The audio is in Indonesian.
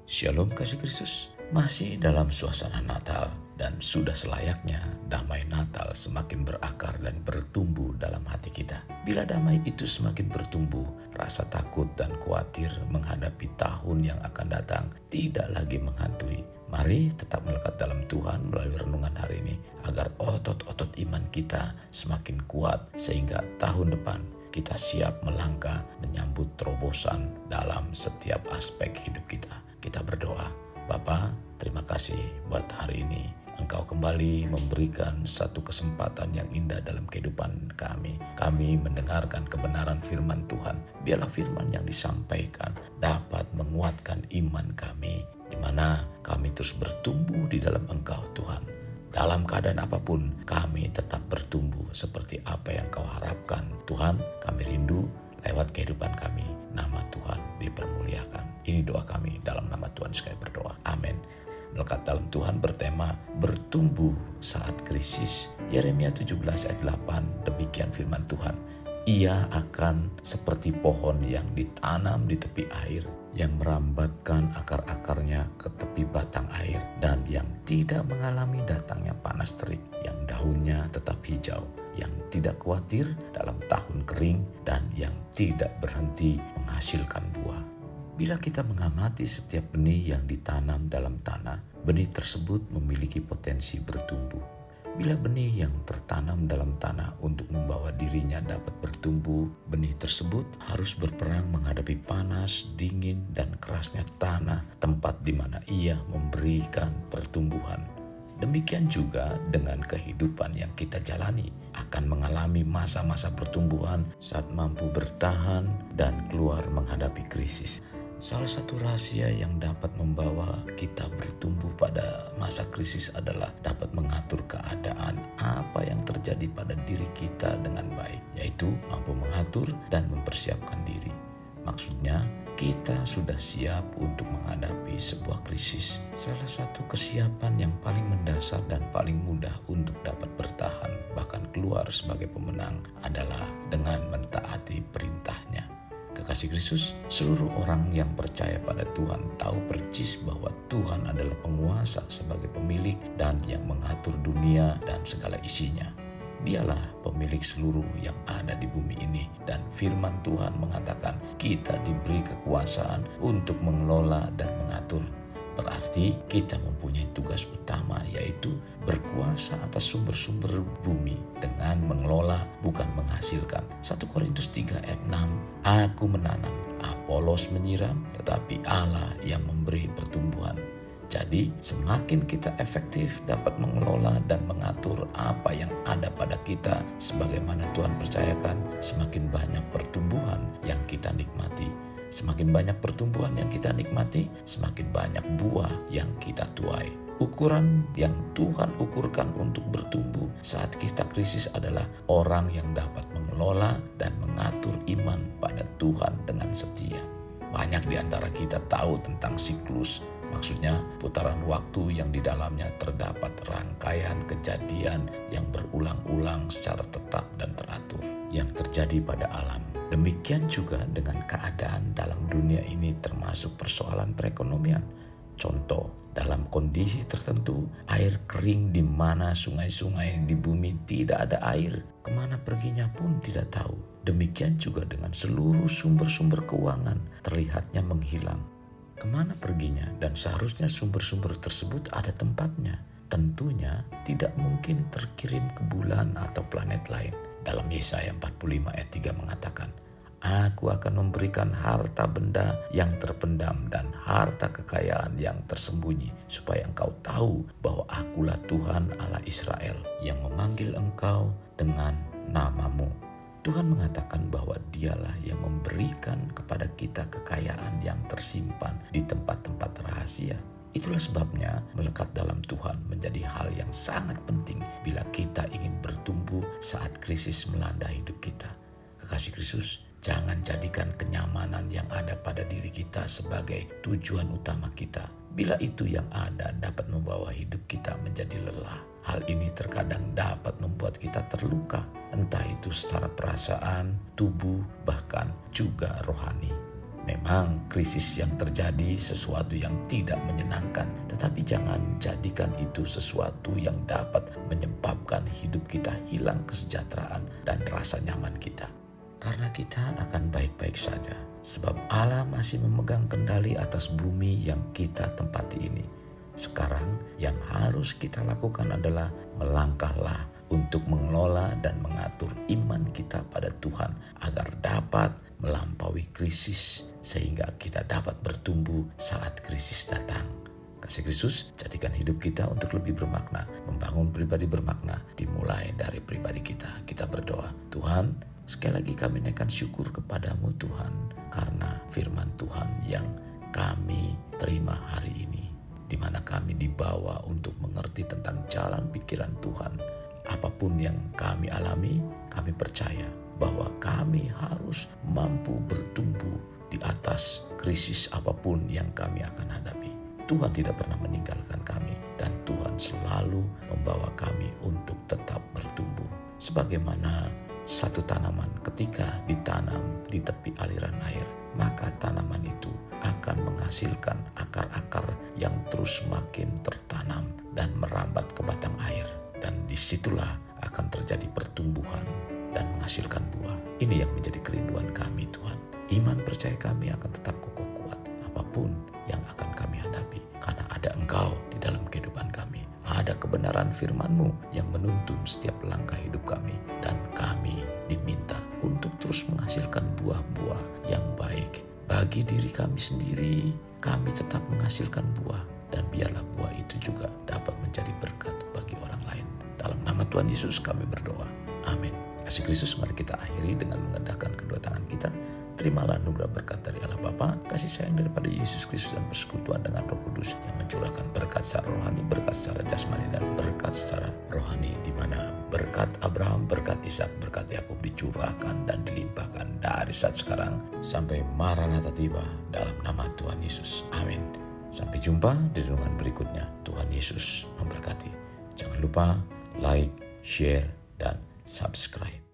Shalom kasih Kristus. Masih dalam suasana Natal dan sudah selayaknya damai Natal semakin berakar dan bertumbuh dalam hati kita. Bila damai itu semakin bertumbuh, rasa takut dan khawatir menghadapi tahun yang akan datang tidak lagi menghantui. Mari tetap melekat dalam Tuhan melalui renungan hari ini agar otot-otot iman kita semakin kuat sehingga tahun depan kita siap melangkah menyambut terobosan dalam setiap aspek hidup kita. Kita berdoa. Bapa, terima kasih buat hari ini. Engkau kembali memberikan satu kesempatan yang indah dalam kehidupan kami. Kami mendengarkan kebenaran firman Tuhan. Biarlah firman yang disampaikan dapat menguatkan iman kami, di mana kami terus bertumbuh di dalam Engkau Tuhan. Dalam keadaan apapun kami tetap bertumbuh seperti apa yang Kau harapkan. Tuhan, kami rindu lewat kehidupan kami, nama Tuhan dipermuliakan. Ini doa kami dalam nama Tuhan sekali berdoa. Amin. Melekat dalam Tuhan bertema bertumbuh saat krisis. Yeremia 17 ayat 8, demikian firman Tuhan. Ia akan seperti pohon yang ditanam di tepi air, yang merambatkan akar-akarnya ke tepi batang air, dan yang tidak mengalami datangnya panas terik, yang daunnya tetap hijau, yang tidak khawatir dalam tahun kering, dan yang tidak berhenti menghasilkan buah. Bila kita mengamati setiap benih yang ditanam dalam tanah, benih tersebut memiliki potensi bertumbuh. Bila benih yang tertanam dalam tanah untuk membawa dirinya dapat bertumbuh, benih tersebut harus berperang menghadapi panas, dingin, dan kerasnya tanah, tempat di mana ia memberikan pertumbuhan. Demikian juga dengan kehidupan yang kita jalani, akan mengalami masa-masa pertumbuhan saat mampu bertahan dan keluar menghadapi krisis. Salah satu rahasia yang dapat membawa kita bertumbuh pada masa krisis adalah dapat mengatur keadaan apa yang terjadi pada diri kita dengan baik, yaitu mampu mengatur dan mempersiapkan diri. Maksudnya, kita sudah siap untuk menghadapi sebuah krisis. Salah satu kesiapan yang paling mendasar dan paling mudah untuk dapat bertahan, bahkan keluar sebagai pemenang, adalah dengan mentaati perintahnya. Kekasih Kristus, seluruh orang yang percaya pada Tuhan tahu percis bahwa Tuhan adalah penguasa sebagai pemilik dan yang mengatur dunia dan segala isinya. Dialah pemilik seluruh yang ada di bumi ini, dan firman Tuhan mengatakan kita diberi kekuasaan untuk mengelola dan mengatur. Berarti kita mempunyai tugas utama, yaitu berkuasa atas sumber-sumber bumi dengan mengelola, bukan menghasilkan. 1 Korintus 3 ayat 6, Aku menanam, Apolos menyiram, tetapi Allah yang memberi pertumbuhan. Jadi semakin kita efektif dapat mengelola dan mengatur apa yang ada pada kita sebagaimana Tuhan percayakan, semakin banyak pertumbuhan yang kita nikmati. Semakin banyak pertumbuhan yang kita nikmati, semakin banyak buah yang kita tuai. Ukuran yang Tuhan ukurkan untuk bertumbuh saat kita krisis adalah orang yang dapat mengelola dan mengatur iman pada Tuhan dengan setia. Banyak di antara kita tahu tentang siklus, maksudnya putaran waktu yang di dalamnya terdapat rangkaian kejadian yang berulang-ulang secara tetap dan teratur yang terjadi pada alam. Demikian juga dengan keadaan dalam dunia ini, termasuk persoalan perekonomian. Contoh, dalam kondisi tertentu, air kering di mana sungai-sungai di bumi tidak ada air. Kemana perginya pun tidak tahu. Demikian juga dengan seluruh sumber-sumber keuangan terlihatnya menghilang. Kemana perginya, dan seharusnya sumber-sumber tersebut ada tempatnya. Tentunya tidak mungkin terkirim ke bulan atau planet lain. Dalam Yesaya 45 ayat 3 mengatakan, Aku akan memberikan harta benda yang terpendam dan harta kekayaan yang tersembunyi, supaya engkau tahu bahwa Akulah Tuhan Allah Israel yang memanggil engkau dengan namamu. Tuhan mengatakan bahwa Dialah yang memberikan kepada kita kekayaan yang tersimpan di tempat-tempat rahasia. Itulah sebabnya melekat dalam Tuhan menjadi hal yang sangat penting bila kita ingin bertumbuh saat krisis melanda hidup kita. Kekasih Kristus, jangan jadikan kenyamanan yang ada pada diri kita sebagai tujuan utama kita. Bila itu yang ada dapat membawa hidup kita menjadi lelah. Hal ini terkadang dapat membuat kita terluka, entah itu secara perasaan, tubuh, bahkan juga rohani. Memang krisis yang terjadi sesuatu yang tidak menyenangkan, tetapi jangan jadikan itu sesuatu yang dapat menyebabkan hidup kita hilang kesejahteraan dan rasa nyaman kita. Karena kita akan baik-baik saja, sebab Allah masih memegang kendali atas bumi yang kita tempati ini. Sekarang yang harus kita lakukan adalah melangkahlah untuk mengelola dan mengatur iman kita pada Tuhan agar dapat melampaui krisis sehingga kita dapat bertumbuh saat krisis datang. Kasih Kristus, jadikan hidup kita untuk lebih bermakna, membangun pribadi bermakna dimulai dari pribadi kita. Kita berdoa, Tuhan, sekali lagi kami naikkan syukur kepadamu Tuhan, karena firman Tuhan yang kami terima hari ini, di mana kami dibawa untuk mengerti tentang jalan pikiran Tuhan. Apapun yang kami alami, kami percaya bahwa kami harus mampu bertumbuh di atas krisis apapun yang kami akan hadapi. Tuhan tidak pernah meninggalkan kami dan Tuhan selalu membawa kami untuk tetap bertumbuh. Sebagaimana satu tanaman ketika ditanam di tepi aliran air, maka tanaman itu akan menghasilkan akar-akar yang terus makin tertanam dan merambat ke batang air. Dan disitulah akan terjadi pertumbuhan dan menghasilkan buah. Ini yang menjadi kerinduan kami Tuhan. Iman percaya kami akan tetap kokoh kuat apapun yang akan kami hadapi. Karena ada Engkau di dalam kehidupan kami. Ada kebenaran firman-Mu yang menuntun setiap langkah hidup kami. Dan kami diminta untuk terus menghasilkan buah-buah yang baik. Bagi diri kami sendiri, kami tetap menghasilkan buah. Dan biarlah buah itu juga dapat menjadi berkat bagi orang lain. Dalam nama Tuhan Yesus kami berdoa. Amin. Kasih Kristus, mari kita akhiri dengan mengendahkan kedua tangan kita. Terimalah anugerah berkat dari Allah Bapa, kasih sayang daripada Yesus Kristus dan persekutuan dengan Roh Kudus yang mencurahkan berkat secara rohani, berkat secara jasmani, dan berkat secara rohani, di mana berkat Abraham, berkat Ishak, berkat Yakub dicurahkan dan dilimpahkan dari saat sekarang sampai Maranatha tiba, dalam nama Tuhan Yesus. Amin. Sampai jumpa di renungan berikutnya. Tuhan Yesus memberkati. Jangan lupa like, share, dan subscribe.